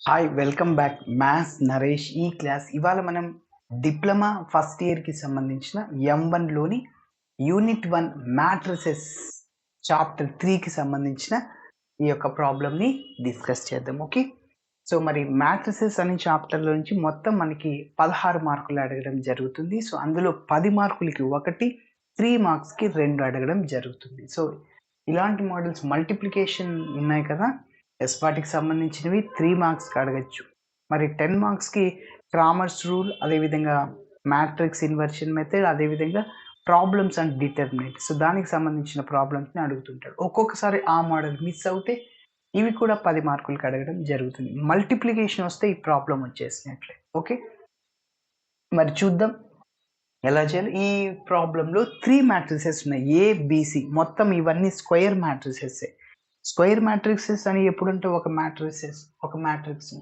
Hi welcome back maths Naresh ఈ class ఇవాళ మనం డిప్లొమా ఫస్ట్ ఇయర్కి సంబంధించిన M1లోని యూనిట్ 1 మ్యాట్రిసెస్ చాప్టర్ 3కి సంబంధించిన ఈ యొక్క ప్రాబ్లమ్ని డిస్కస్ చేద్దాం. ఓకే, సో మరి మ్యాట్రిసెస్ అనే చాప్టర్లో నుంచి మొత్తం మనకి 16 మార్కులు అడగడం జరుగుతుంది. సో అందులో 10 మార్కులకి ఒకటి, 3 మార్క్స్కి 2 అడగడం జరుగుతుంది. సో ఇలాంటి మోడల్స్ మల్టిప్లికేషన్ ఉన్నాయి కదా, వాటికి సంబంధించినవి 3 మార్క్స్కి అడగచ్చు. మరి 10 మార్క్స్కి క్రామర్స్ రూల్, అదేవిధంగా మ్యాట్రిక్స్ ఇన్వర్షన్ మెథడ్, అదేవిధంగా ప్రాబ్లమ్స్ అండ్ డిటర్మినెంట్. సో దానికి సంబంధించిన ప్రాబ్లమ్స్ని అడుగుతుంటాడు. ఒక్కొక్కసారి ఆ మోడల్ మిస్ అవుతే ఇవి కూడా 10 మార్కులకి అడగడం జరుగుతుంది. మల్టిప్లికేషన్ వస్తే ఈ ప్రాబ్లం వచ్చేసినట్లే. ఓకే, మరి చూద్దాం ఎలా చేయాలి. ఈ ప్రాబ్లంలో 3 మ్యాట్రిసెస్ ఉన్నాయి, ఏబిసి. మొత్తం ఇవన్నీ స్క్వేర్ మ్యాట్రిసెస్. స్క్వేర్ మ్యాట్రిక్సెస్ అని ఎప్పుడంటే ఒక matrix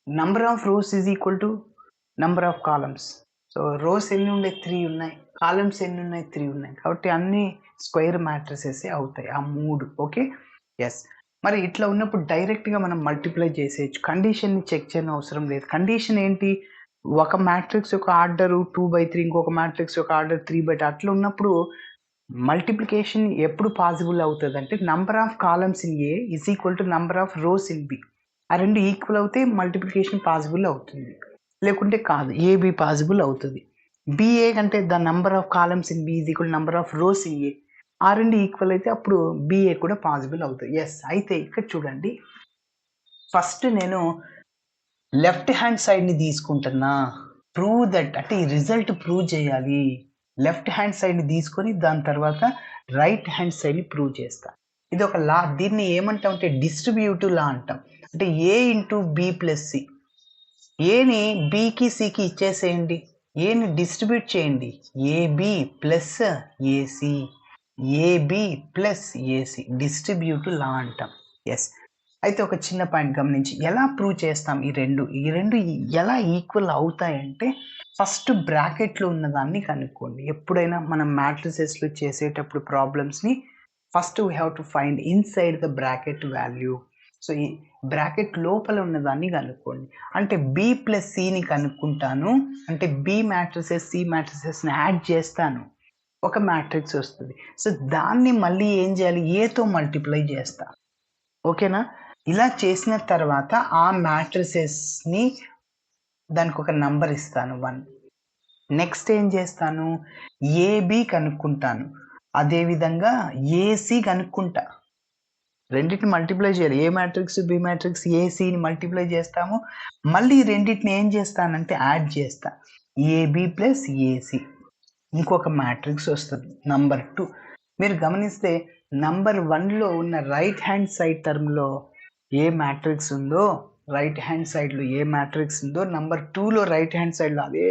number of rows is equal to number of columns. So rows ఎన్ని ఉండే 3 ఉన్నాయి, కాలమ్స్ ఎన్ని ఉన్నాయి 3 ఉన్నాయి, కాబట్టి అన్ని స్క్వేర్ మ్యాట్రిసెస్ అవుతాయి ఆ 3. Okay, yes. మరి ఇట్లా ఉన్నప్పుడు డైరెక్ట్గా మనం మల్టిప్లై చేసేయచ్చు, కండిషన్ని చెక్ చేయని అవసరం లేదు. కండిషన్ ఏంటి, ఒక మ్యాట్రిక్స్ యొక్క ఆర్డర్ 2/3, ఇంకొక మ్యాట్రిక్స్ యొక్క ఆర్డర్ 3/2. అట్లా ఉన్నప్పుడు మల్టిప్లికేషన్ ఎప్పుడు పాసిబుల్ అవుతుంది అంటే number of columns in A is equal to number of rows in B. ఆ రెండు ఈక్వల్ అవుతే మల్టిప్లికేషన్ పాసిబుల్ అవుతుంది, లేకుంటే కాదు. ఏబి పాసిబుల్ అవుతుంది. బిఏ కంటే the number of columns in B is equal number of rows in A. ఆ రెండు ఈక్వల్ అయితే అప్పుడు బిఏ కూడా పాసిబుల్ అవుతుంది. ఎస్. అయితే ఇక్కడ చూడండి, ఫస్ట్ నేను లెఫ్ట్ హ్యాండ్ సైడ్ని తీసుకుంటున్నా. ప్రూవ్ దట్ అంటే ఈ రిజల్ట్ ప్రూవ్ చేయాలి. లెఫ్ట్ హ్యాండ్ సైడ్ని తీసుకొని దాని తర్వాత రైట్ హ్యాండ్ సైడ్ని ప్రూవ్ చేస్తా. ఇది ఒక లా. దీన్ని ఏమంటాం అంటే డిస్ట్రిబ్యూటివ్ లా అంటాం. అంటే ఏ ఇంటూ బి ప్లస్ సి. ఏని బికి సికి ఇచ్చేసేయండి, ఏని డిస్ట్రిబ్యూట్ చేయండి. ఏబి ప్లస్ ఏసి, ఏబి ప్లస్ ఏసి, డిస్ట్రిబ్యూటివ్ లా అంటాం. ఎస్. అయితే ఒక చిన్న పాయింట్ గమనించి ఎలా ప్రూవ్ చేస్తాం. ఈ రెండు ఎలా ఈక్వల్ అవుతాయంటే ఫస్ట్ బ్రాకెట్లో ఉన్నదాన్ని కనుక్కోండి. ఎప్పుడైనా మనం మ్యాట్రిసెస్లో చేసేటప్పుడు ప్రాబ్లమ్స్ని first we have to find inside the bracket value. So ఈ బ్రాకెట్ లోపల ఉన్నదాన్ని కనుక్కోండి. అంటే బి ప్లస్ సిని కనుక్కుంటాను, అంటే బి మ్యాట్రిసెస్ సి మ్యాట్రిసెస్ని యాడ్ చేస్తాను, ఒక మ్యాట్రిక్స్ వస్తుంది. సో దాన్ని మళ్ళీ ఏం చేయాలి, ఏతో మల్టిప్లై చేస్తా. ఓకేనా. ఇలా చేసిన తర్వాత ఆ మ్యాట్రిసెస్ని దానికి ఒక నంబర్ ఇస్తాను 1. నెక్స్ట్ ఏం చేస్తాను, ఏబి కనుక్కుంటాను, అదేవిధంగా ఏసి కనుక్కుంటా. రెండింటిని మల్టిప్లై చేయాలి. ఏ మ్యాట్రిక్స్ బి మ్యాట్రిక్స్ ఏసీని మల్టిప్లై చేస్తాము. మళ్ళీ రెండింటిని ఏం చేస్తానంటే యాడ్ చేస్తా. ఏబి ప్లస్ ఏసి, ఇంకొక మ్యాట్రిక్స్ వస్తుంది నంబర్ 2. మీరు గమనిస్తే నంబర్ 1లో ఉన్న రైట్ హ్యాండ్ సైడ్ టర్మ్లో ఏ మ్యాట్రిక్స్ ఉందో, రైట్ హ్యాండ్ సైడ్లో ఏ మ్యాట్రిక్స్ ఉందో నంబర్ 2లో రైట్ హ్యాండ్ సైడ్లో అదే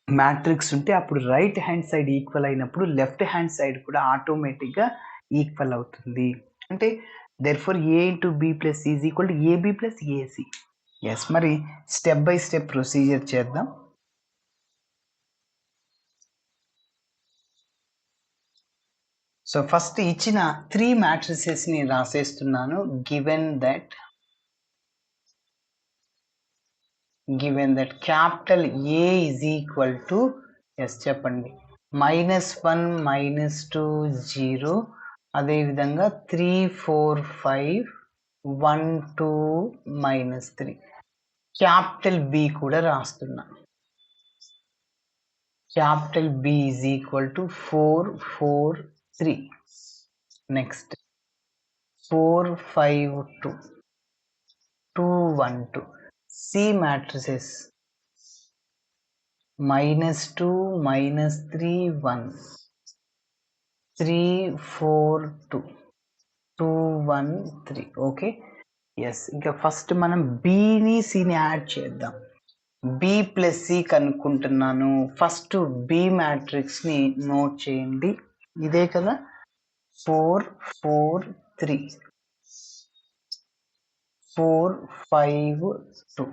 మ్యాట్రిక్స్ ఉంటే అప్పుడు రైట్ హ్యాండ్ సైడ్ ఈక్వల్ అయినప్పుడు లెఫ్ట్ హ్యాండ్ సైడ్ కూడా ఆటోమేటిక్గా ఈక్వల్ అవుతుంది. అంటే therefore A into B plus C is equal to AB plus AC. Yes. మరి స్టెప్ బై స్టెప్ ప్రొసీజర్ చేద్దాం. సో ఫస్ట్ ఇచ్చిన 3 మ్యాట్రిసెస్ని రాసేస్తున్నాను. Given that capital A is equal to, yes చెప్పండి, -1 -2 0, అదేవిధంగా 3 4 5 1 2 -3. క్యాపిటల్ బి కూడా రాస్తున్నా. Capital B is equal to 4 4 3. Next 4 5 2 2 1 2. C matrices -2 -3 1 3 4 2 2 1 3. Okay, yes. ఇంకా ఫస్ట్ మనం బిని సిని యాడ్ చేద్దాం. బి ప్లస్ సి కనుక్కుంటున్నాను. ఫస్ట్ బి మ్యాట్రిక్స్ని నోట్ చేయండి, ఇదే కదా, 4 4 3 4 5 2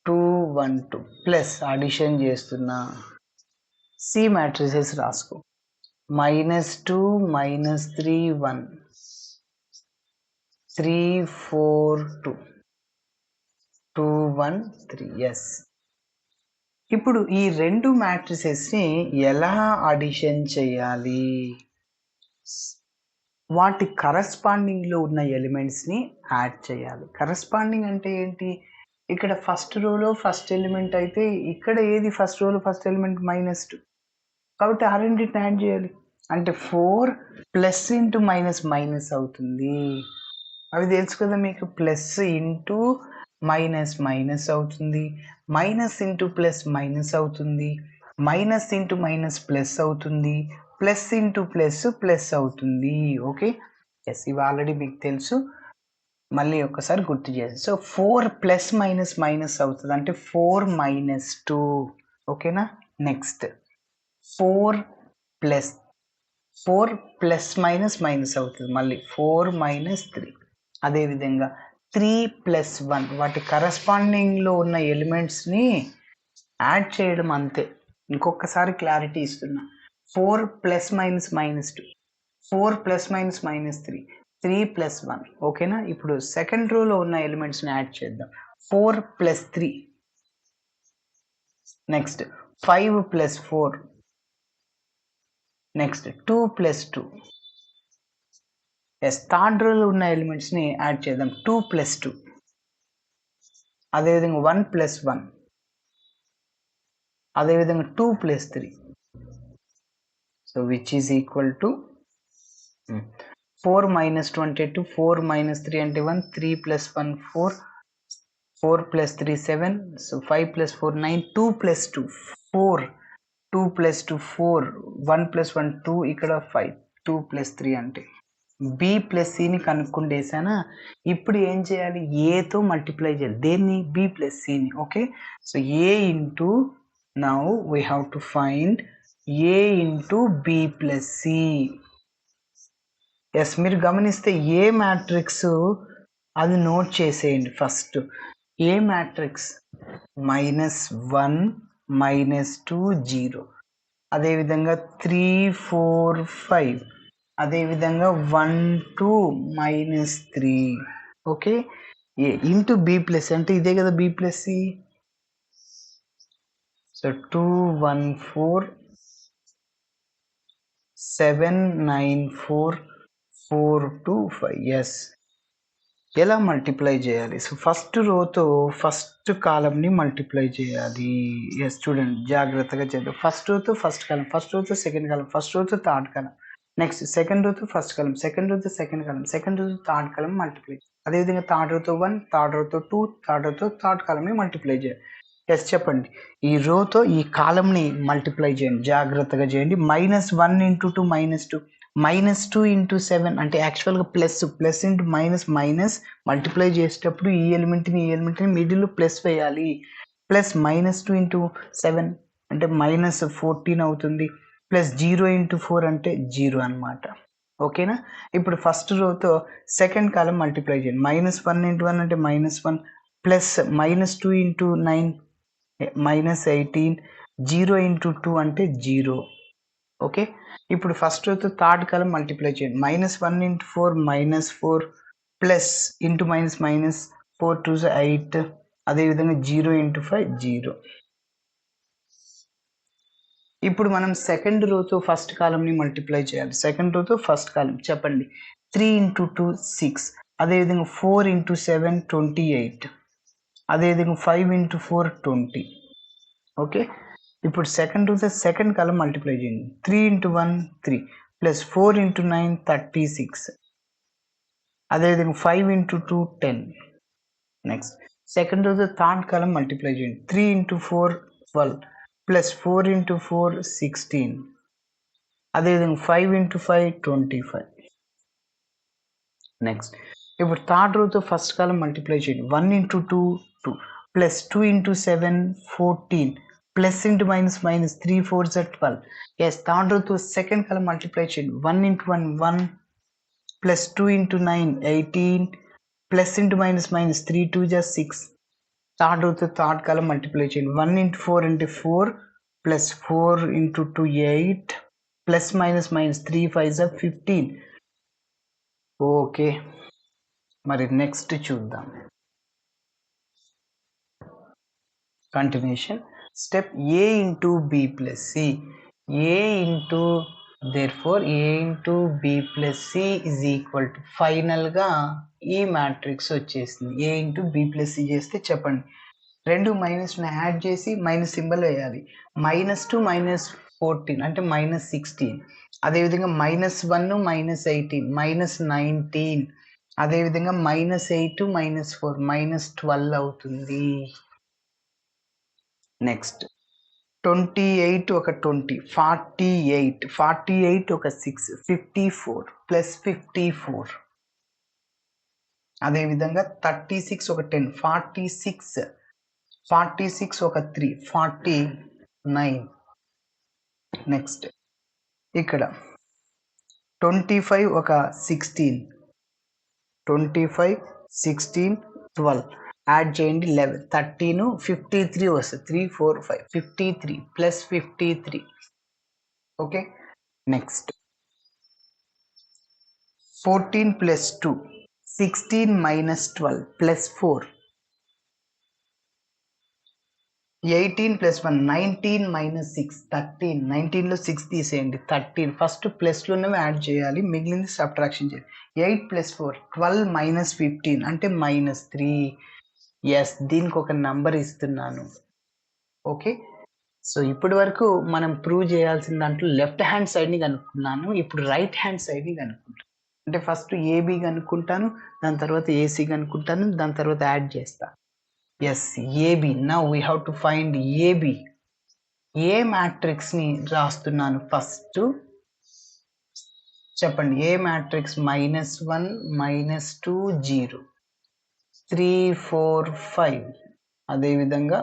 2 1 2 ప్లస్ అడిషన్ చేస్తున్నా. సి మ్యాట్రిసెస్ రాసుకో. -2 -3 1 3 4 2 2 1 3. ఎస్. ఇప్పుడు ఈ రెండు మ్యాట్రిసెస్ని ఎలా అడిషన్ చేయాలి? వాటి కరస్పాండింగ్లో ఉన్న ఎలిమెంట్స్ని యాడ్ చేయాలి. కరస్పాండింగ్ అంటే ఏంటి? ఇక్కడ ఫస్ట్ రోలో ఫస్ట్ ఎలిమెంట్ అయితే ఇక్కడ ఏది ఫస్ట్ రోలో ఫస్ట్ ఎలిమెంట్ -2, కాబట్టి ఆ రెండింటిని యాడ్ చేయాలి. అంటే 4 ప్లస్ ఇంటూ మైనస్ మైనస్ అవుతుంది. అవి తెలుసు కదా మీకు, ప్లస్ ఇంటూ మైనస్ మైనస్ అవుతుంది, మైనస్ ఇంటూ ప్లస్ మైనస్ అవుతుంది, మైనస్ ఇంటూ మైనస్ ప్లస్ అవుతుంది, ప్లస్ ఇంటూ ప్లస్ ప్లస్ అవుతుంది. ఓకే, ఎస్, ఇవి ఆల్రెడీ మీకు తెలుసు, మళ్ళీ ఒక్కసారి గుర్తు చేసి. సో 4 ప్లస్ మైనస్ మైనస్ అవుతుంది అంటే 4 - 2. ఓకేనా? నెక్స్ట్ 4 ప్లస్ మైనస్ మైనస్ అవుతుంది, మళ్ళీ 4 - 3. అదేవిధంగా 3 + 1 వాటి కరస్పాండింగ్లో ఉన్న ఎలిమెంట్స్ని యాడ్ చేయడం, అంతే. ఇంకొకసారి క్లారిటీ ఇస్తున్నా. 4 ప్లస్ మైనస్ -2, 4 ప్లస్ మైనస్ -3, 3 + 1. ఓకేనా? ఇప్పుడు సెకండ్ రోలో ఉన్న ఎలిమెంట్స్ని యాడ్ చేద్దాం. 4 + 3, నెక్స్ట్ 5 + 4, నెక్స్ట్ 2 + 2. ఎస్, థర్డ్ రోలో ఉన్న ఎలిమెంట్స్ని యాడ్ చేద్దాం. 2 + 2, అదేవిధంగా 1 + 1, అదేవిధంగా 2 + 3. So which is equal to 4 - 2 అంటే 2, 4 - 3 అంటే 1, 3 + 1 4, 4 + 3 7, సో 5 + 4 9, 2 + 2 4, 2 + 2 4, 1 + 1 2, ఇక్కడ 5, 2 + 3 అంటే బి ప్లస్ సిని కనుక్కుండేసానా. ఇప్పుడు ఏం చేయాలి? ఏతో మల్టిప్లై చేయాలి. దేన్ని? బి ప్లస్ సిని. Okay, so A into, now we have to find A into B plus C. Yes, మీరు గమనిస్తే ఏ మ్యాట్రిక్స్ అది నోట్ చేసేయండి ఫస్ట్. ఏ మ్యాట్రిక్స్ -1 -2 0, అదేవిధంగా 3 4 5, అదేవిధంగా 1 2 -3. Okay, A into B plus అంటే ఇదే కదా B plus C. So 2 1 4 7 9 4 4 2 5. Yes, ఎలా మల్టిప్లై చేయాలి? సో ఫస్ట్ రోతో ఫస్ట్ కాలంని మల్టిప్లై చేయాలి. ఎస్, చూడండి, జాగ్రత్తగా చేద్దాం. ఫస్ట్ రోతో ఫస్ట్ కాలం, ఫస్ట్ రోతో సెకండ్ కాలం, ఫస్ట్ రోతో థర్డ్ కాలం, నెక్స్ట్ సెకండ్ రోతో ఫస్ట్ కాలం, సెకండ్ రోతో సెకండ్ కాలం, సెకండ్ రోతో థర్డ్ కాలం మల్టిప్లై. అదేవిధంగా థర్డ్ రోతో 1, థర్డ్ రోతో 2, థర్డ్ రోతో థర్డ్ కాలంని మల్టిప్లై చేయాలి. ఎస్, చెప్పండి. ఈ రోతో ఈ కాలంని మల్టిప్లై చేయండి, జాగ్రత్తగా చేయండి. -1 × 2 -2, -2 × 7 అంటే యాక్చువల్గా ప్లస్ ఇంటూ మైనస్ మల్టిప్లై చేసేటప్పుడు ఈ ఎలిమెంట్ని మిడిల్ ప్లస్ వేయాలి. ప్లస్ -2 × 7 అంటే -14 అవుతుంది. ప్లస్ 0 × 4 అంటే 0 అనమాట. ఓకేనా? ఇప్పుడు ఫస్ట్ రోతో సెకండ్ కాలం మల్టిప్లై చేయండి. -1 × 1 అంటే -1, ప్లస్ -2 × 9 -18, 0 × 2 అంటే 0. ఓకే, ఇప్పుడు ఫస్ట్ రోతో థర్డ్ కాలం మల్టిప్లై చేయండి. -1 × 4 -4, ప్లస్ ఇంటూ మైనస్ 4 2 8, అదేవిధంగా 0 × 5 0. ఇప్పుడు మనం సెకండ్ రోతో ఫస్ట్ కాలంని మల్టిప్లై చేయాలి. సెకండ్ రోతో ఫస్ట్ కాలం చెప్పండి. 3 × 2 6, అదేవిధంగా 4 × 7 28, అదేవిధంగా 5 × 4 20. ఓకే, ఇప్పుడు సెకండ్ రోతో సెకండ్ కాలం మల్టిప్లై చేయండి. 3 × 1 3, ప్లస్ 4 × 9 36, అదేవిధంగా 5 × 2 10. నెక్స్ట్ సెకండ్ రోతో థర్డ్ కాలం మల్టిప్లై చేయండి. 3 × 4 12, ప్లస్ 4 × 4 16, అదేవిధంగా 5 × 5 25. నెక్స్ట్ ఇప్పుడు థర్డ్ రోతో ఫస్ట్ కాలం మల్టిప్లై చేయండి. 1 × 2 2, ప్లస్ 2 × 7 14, ప్లస్ ఇంటూ మైనస్ 3 4 12. ఎస్, థర్డ్ రోతో సెకండ్ కాలం మల్టిప్లై చేయండి. 1 × 1 1, plus 2 × 9 18, plus into minus 3 2 6. Third రోతో థర్డ్ కాలం మల్టిప్లై చేయండి. 1 × 4 అంటే 4, ప్లస్ 4 × 2 8, ప్లస్ మైనస్ 3 5 15. ఓకే, మరి నెక్స్ట్ చూద్దాం. Continuation. Step A into B plus C. A into therefore A into B plus C is equal to ఫైనల్గా ఈ matrix వచ్చేసింది. A into B plus C చేస్తే చెప్పండి. రెండు మైనస్ని యాడ్ చేసి మైనస్ సింబల్ వేయాలి. -2 -14 అంటే -16. అదేవిధంగా -1 -18 -19. అదేవిధంగా -8 -4 -12 అవుతుంది. నెక్స్ట్ 28 ఒక 20 48 ఒక 6 54 ప్లస్ 54. అదేవిధంగా 36 ఒక 10 46 ఒక 3 49. నెక్స్ట్ ఇక్కడ 25 ఒక 16 25 16 12 యాడ్ చేయండి 11 13 53 వస్తుంది 3 4 5 53 plus 53. Okay. Next 14 plus 2 16 minus 12 plus 4 18 plus 1 19 minus 6 13. 19లో 6 తీసేయండి 13. ఫస్ట్ ప్లస్లోనే యాడ్ చేయాలి, మిగిలింది సబ్ట్రాక్షన్ చేయాలి. 8 ప్లస్ 4 12 మైనస్ 15 అంటే -3. ఎస్, దీనికి ఒక నంబర్ ఇస్తున్నాను. ఓకే. సో ఇప్పటి వరకు మనం ప్రూవ్ చేయాల్సిన దాంట్లో లెఫ్ట్ హ్యాండ్ సైడ్ని కనుక్కున్నాను. ఇప్పుడు రైట్ హ్యాండ్ సైడ్ని కనుక్కుంటాను. అంటే ఫస్ట్ ఏబి కనుక్కుంటాను, దాని తర్వాత ఏసీ కనుక్కుంటాను, దాని తర్వాత యాడ్ చేస్తాను. Yes, AB. Now we have to find AB. A మ్యాట్రిక్స్ని రాస్తున్నాను ఫస్ట్ చెప్పండి. A matrix -1 -2 0 3 4 5. అదేవిధంగా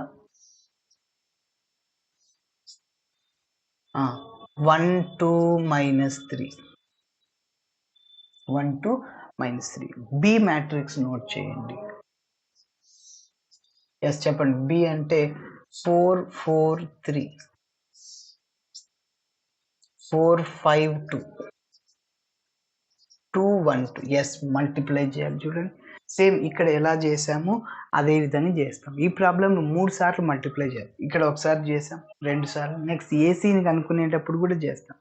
1 2 -3 1 2 -3. బి మ్యాట్రిక్స్ నోట్ చేయండి. ఎస్ చెప్పండి. బి అంటే 4 4 3 4 5 2 2 1 2. ఎస్, మల్టిప్లై చేయాలి. చూడండి, సేమ్ ఇక్కడ ఎలా చేసామో అదే విధంగా చేస్తాం. ఈ ప్రాబ్లమ్ 3 సార్లు మల్టిప్లై చేయాలి. ఇక్కడ ఒకసారి చేసాం, 2 సార్లు. నెక్స్ట్ ఏసీని కనుక్కునేటప్పుడు కూడా చేస్తాం.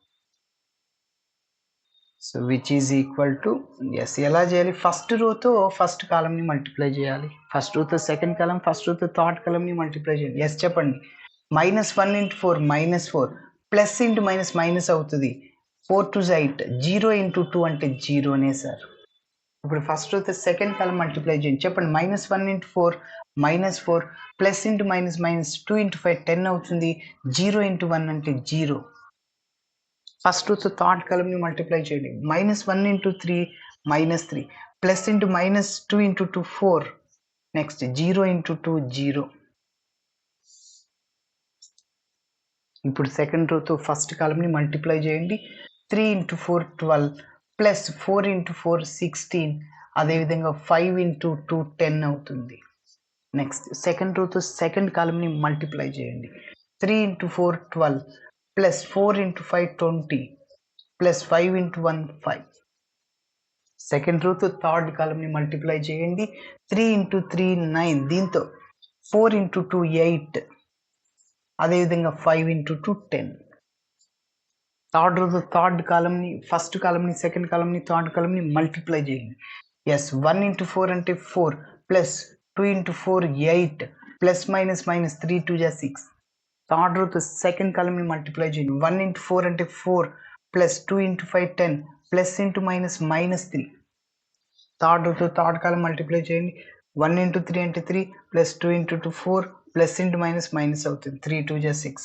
So which is equal to yes. ఎలా చేయాలి? ఫస్ట్ రోతో ఫస్ట్ కాలంని మల్టిప్లై చేయాలి, ఫస్ట్ రోతో సెకండ్ కాలం, ఫస్ట్ రోతో థర్డ్ కాలంని మల్టిప్లై చేయాలి. ఎస్ చెప్పండి. -1 into 4 -4 plus into minus minus అవుతుంది. 4 2 8 0 into 2 అంటే 0నే సార్. ఇప్పుడు ఫస్ట్ రోతో సెకండ్ కాలం మల్టిప్లై చేయండి. చెప్పండి. -1 into 4 -4 plus into minus minus 2 into 5 10 అవుతుంది. 0 into 1 అంటే 0. ఫస్ట్ రోతో థర్డ్ కాలంని మల్టిప్లై చేయండి. -1 into 3 -3 plus into minus 2 into 2 4. Next 0 into 2 0. ఇప్పుడు సెకండ్ రోతో ఫస్ట్ కాలంని మల్టిప్లై చేయండి. 3 into 4 12 ప్లస్ 4 into 4 16. అదేవిధంగా 5 into 2 10 అవుతుంది. నెక్స్ట్ సెకండ్ రోతో సెకండ్ కాలంని మల్టిప్లై చేయండి. 3 into 4 12 plus 4 into 5 20 plus 5 into 1 5. Second రోతో థర్డ్ కాలంని మల్టిప్లై చేయండి. 3 into 3 9. దీంతో 4 into 2 8. అదేవిధంగా 5 into 2 10. థర్డ్ రోతో థర్డ్ కాలంని ఫస్ట్ కాలంని సెకండ్ కాలంని థర్డ్ కాలంని మల్టిప్లై చేయండి. ఎస్, 1 into 4 అంటే 4 plus 2 into 4 8 plus minus minus 3 2 6. Third రోతో సెకండ్ కాలంని మల్టిప్లై చేయండి. 1 into 4 అంటే 4 plus 2 into 5 10 plus into minus minus 3. Third రోతో థర్డ్ కాలం మల్టిప్లై చేయండి. 1 into 3 అంటే 3 plus 2 into 2 4 plus into minus minus అవుతుంది. 3 2 6.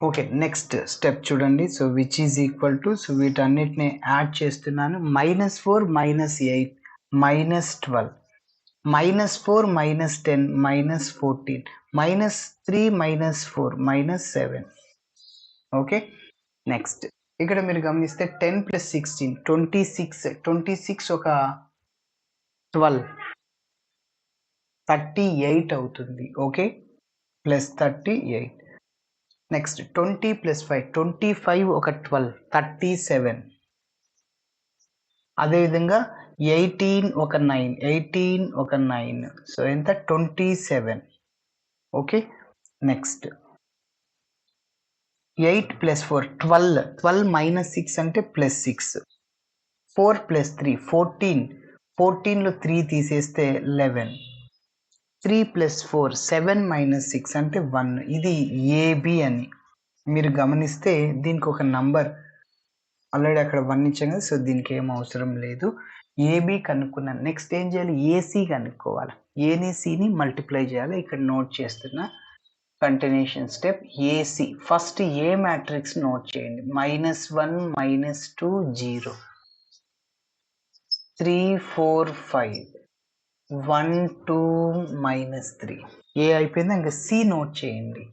ఓకే, నెక్స్ట్ స్టెప్ చూడండి. So which is equal to, so వీటన్నిటిని యాడ్ చేస్తున్నాను. -4 -8 -12 -4 -10 -14 -3 -4 -7. ఓకే. నెక్స్ట్ ఇక్కడ మీరు గమనిస్తే 10 + 16 26 ఒక 12 38 అవుతుంది. Okay, plus 38. నెక్స్ట్ 20 + 5 25 ఒక 12 37. అదేవిధంగా 18 ఒక 9, 18 ఒక 9, సో ఎంత 27. ఓకే, నెక్స్ట్ 8 + 4 12, 12 - 6 అంటే +6, 4 + 3 14, 14లో 3 తీసేస్తే 11, 3 + 4 7 - 6 అంటే 1. ఇది ఏబి అని మీరు గమనిస్తే దీనికి ఒక నంబర్ ఆల్రెడీ అక్కడ 1 ఇచ్చాం కదా, సో దీనికి ఏం అవసరం లేదు. ఏబి కనుక్కున్నాను. నెక్స్ట్ ఏం చేయాలి, ఏసీ కనుక్కోవాలి. ఏని సిని మల్టిప్లై చేయాలి. ఇక్కడ నోట్ చేస్తున్నా continuation step. AC first A matrix note చేయండి. -1 -2 0 3 4 5 1 2 -3. ఏ అయిపోయింది, ఇంకా సి నోట్ చేయండి.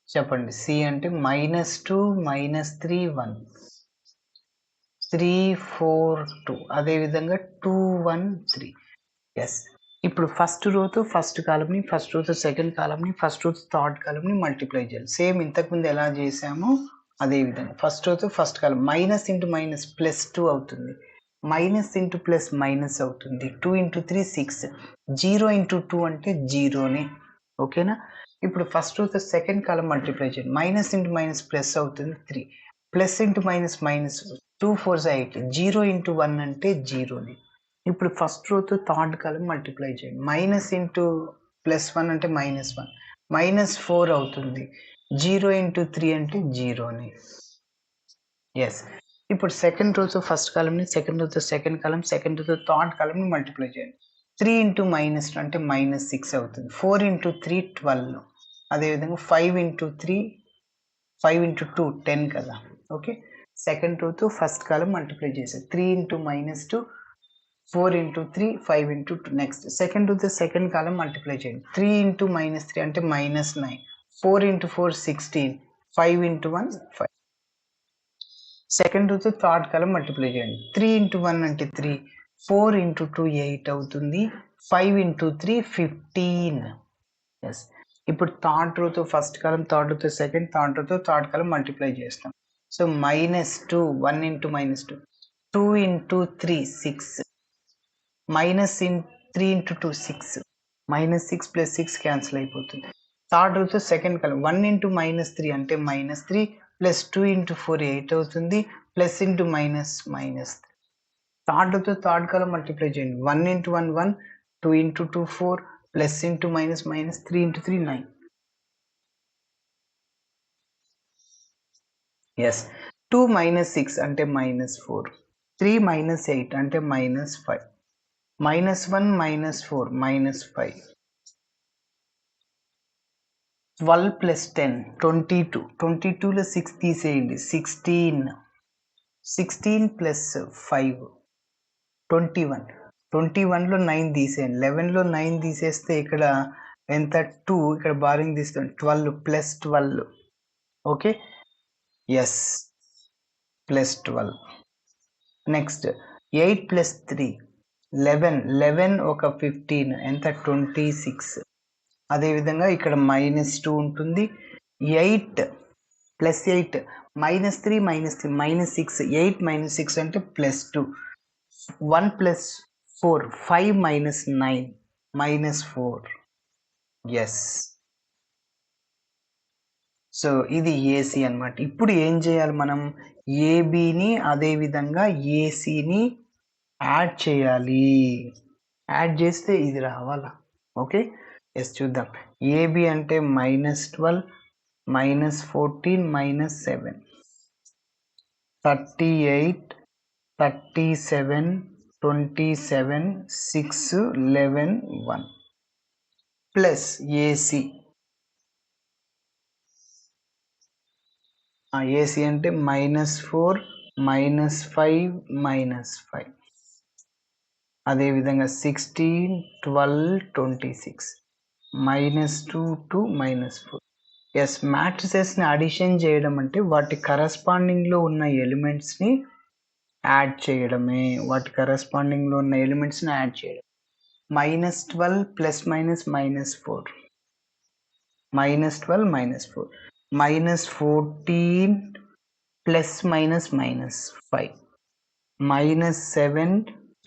చెప్పండి, సి అంటే -2 -3 1 3 4 2, అదేవిధంగా 2 1 3. ఎస్, ఇప్పుడు ఫస్ట్ రోతో ఫస్ట్ కాలమ్ని, ఫస్ట్ రోతో సెకండ్ కాలమ్ని, ఫస్ట్ రోతో థర్డ్ కాలమ్ని మల్టిప్లై చేయాలి. సేమ్ ఇంతకుముందు ఎలా చేసామో అదే విధంగా ఫస్ట్ రోతో first column. Minus into minus +2 అవుతుంది, మైనస్ ఇంటూ ప్లస్ మైనస్ అవుతుంది. 2 × 3 6, 0 × 2 అంటే 0నే. ఓకేనా, ఇప్పుడు ఫస్ట్ రోతో సెకండ్ కాలం మల్టిప్లై చేయండి. మైనస్ ఇంటూ మైనస్ ప్లస్ అవుతుంది 3, ప్లస్ ఇంటూ మైనస్ మైనస్ 2 4 8, 0 × 1 అంటే 0నే. ఇప్పుడు ఫస్ట్ రోతో థర్డ్ కాలం మల్టిప్లై చేయండి. మైనస్ ఇంటూ +1 అంటే -1, -4 అవుతుంది. 0 × 3 అంటే 0నే. ఎస్, ఇప్పుడు సెకండ్ రోతో ఫస్ట్ కాలంని, సెకండ్ రోతో సెకండ్ కాలం, సెకండ్ రోతో థర్డ్ కాలంని మల్టిప్లై చేయండి. 3 × -2 అంటే -6 అవుతుంది. 4 × 3 12, అదేవిధంగా 5 × 3 5 × 2 10 కదా. ఓకే, సెకండ్ రోతో ఫస్ట్ కాలం మల్టిప్లై చేసేది. 3 × -2 4 × 3 5 × 2. నెక్స్ట్ సెకండ్ రోతో సెకండ్ కాలం మల్టిప్లై చేయండి. 3 × -3 అంటే -9, 4 × 4 16, 5 × 1 5. సెకండ్ రోతో థర్డ్ కాలం మల్టిప్లై చేయండి. 3 × 1 అంటే 3, 4 × 2 8 అవుతుంది, 5 × 3 15. ఎస్, ఇప్పుడు థర్డ్ రోతో ఫస్ట్ కాలం, థర్డ్ రోతో సెకండ్, థర్డ్ రోతో థర్డ్ కాలం మల్టిప్లై చేస్తాం. సో -2 1 × -2 2 × 3 6, -3 × 2 6, -6 + 6 క్యాన్సిల్ అయిపోతుంది. థర్డ్ రోతో సెకండ్ కాలం 1 × -3 అంటే -3 + 2 × 4 8 అవుతుంది, plus into minus minus. Third రోతో థర్డ్ కాలం మల్టిప్లై చేయండి. 1 × 1 1, 2 × 2 4, plus into minus minus, 3 × 3 9. Yes, 2 - 6 అంటే -4, 3 - 8 అంటే -5, -1 - 4 -5, 12 + 10 22, 22లో 6 తీసేయండి 16, 16 + 5 21, 21లో 9 తీసేయండి. 11లో 9 తీసేస్తే ఇక్కడ ఎంత 2, ఇక్కడ బారింగ్ తీస్తాం 12 + 12. Okay, yes, +12. నెక్స్ట్ 8 + 3 11, 11 ఒక 15 ఎంత 26. అదేవిధంగా ఇక్కడ -2 ఉంటుంది. 8 + 8 -3 -3 -6, 8 - 6 అంటే +2, 1 + 4 5 - 9 -4. ఎస్, సో ఇది ఏసీ అన్నమాట. ఇప్పుడు ఏం చేయాలి మనం, ఏబిని అదేవిధంగా ఏసీని యాడ్ చేయాలి. యాడ్ చేస్తే ఇది రావాలా. ఓకే, ఎస్ చూద్దాం. ఏబి అంటే -12 -14 -7 38 37 27 6 11 1 ప్లస్ ఏసీ. ఏసీ అంటే -4 -5 -5, అదేవిధంగా 16 12 26 -2 to -4. ఎస్, మ్యాట్రిసెస్ని అడిషన్ చేయడం అంటే వాటి కరస్పాండింగ్లో ఉన్న ఎలిమెంట్స్ని యాడ్ చేయడమే. వాటి కరస్పాండింగ్లో ఉన్న ఎలిమెంట్స్ని యాడ్ చేయడం. -12 ± -4, -12 -4, -14 ± -5, -7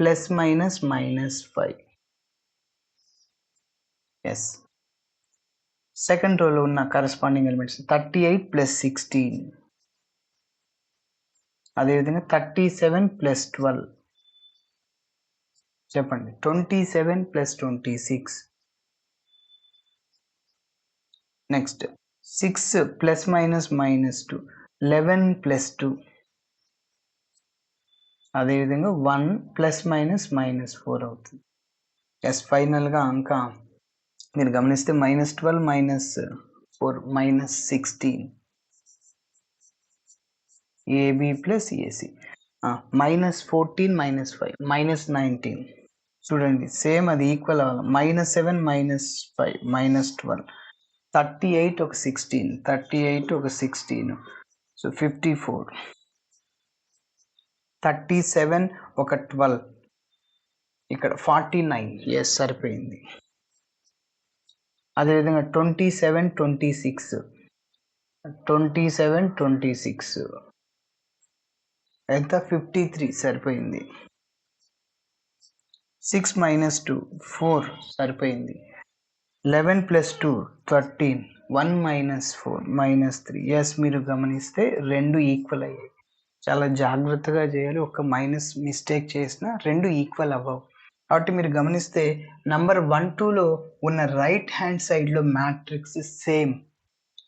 ± -5. ఎస్. సెకండ్ రోలో ఉన్న కరస్పాండింగ్ ఎలిమెంట్స్ 38 + 16. అదేవిధంగా 37 + 12. చెప్పండి. 27 + 26. నెక్స్ట్ 6 ± -2. 11 + 2. అదేవిధంగా 1 ± -4 అవుతుంది. ఎస్. ఫైనల్గా అంక మీరు గమనిస్తే -12 - 4 -16. AB + AC. -14 - 5 -19. చూడండి సేమ్ అది ఈక్వల్ అవ్వాలి. -7 - 5 -12. 38 ఒక 16. 38 ఒక 16. సో 54. 37 ఒక 12. ఇక్కడ 49. ఎస్, సరిపోయింది. అదేవిధంగా 27 26. 27 26 ఎంత? 53. సరిపోయింది. 6 - 2 4. సరిపోయింది. 11 + 2 13. 1 - 4 -3. ఎస్, మీరు గమనిస్తే రెండు ఈక్వల్ అయ్యాయి. చాలా జాగ్రత్తగా చేయాలి. ఒక మైనస్ మిస్టేక్ చేసినా రెండు ఈక్వల్ అవ్వవు. కాబట్టి మీరు గమనిస్తే నంబర్ 1 2లో ఉన్న రైట్ హ్యాండ్ సైడ్లో మ్యాట్రిక్స్ సేమ్.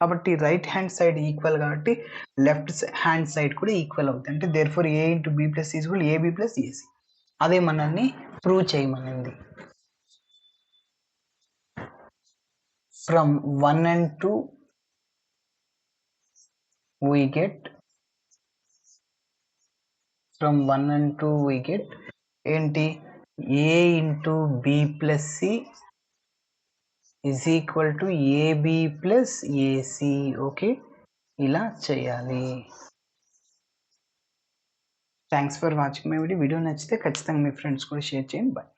కాబట్టి రైట్ హ్యాండ్ సైడ్ ఈక్వల్ కాబట్టి లెఫ్ట్ హ్యాండ్ సైడ్ కూడా ఈక్వల్ అవుతుంది. అంటే therefore A × B + C = AB + AC. అదే మనల్ని ప్రూవ్ చేయమనింది. ఫ్రమ్ 1 and 2 we get ఏంటి? A × B + C = AB + AC. Okay, ఇలా చేయాలి. Thanks for watching my video. Video నచ్చితే ఖచ్చితంగా మీ ఫ్రెండ్స్ కూడా షేర్ చేయండి. బాయ్.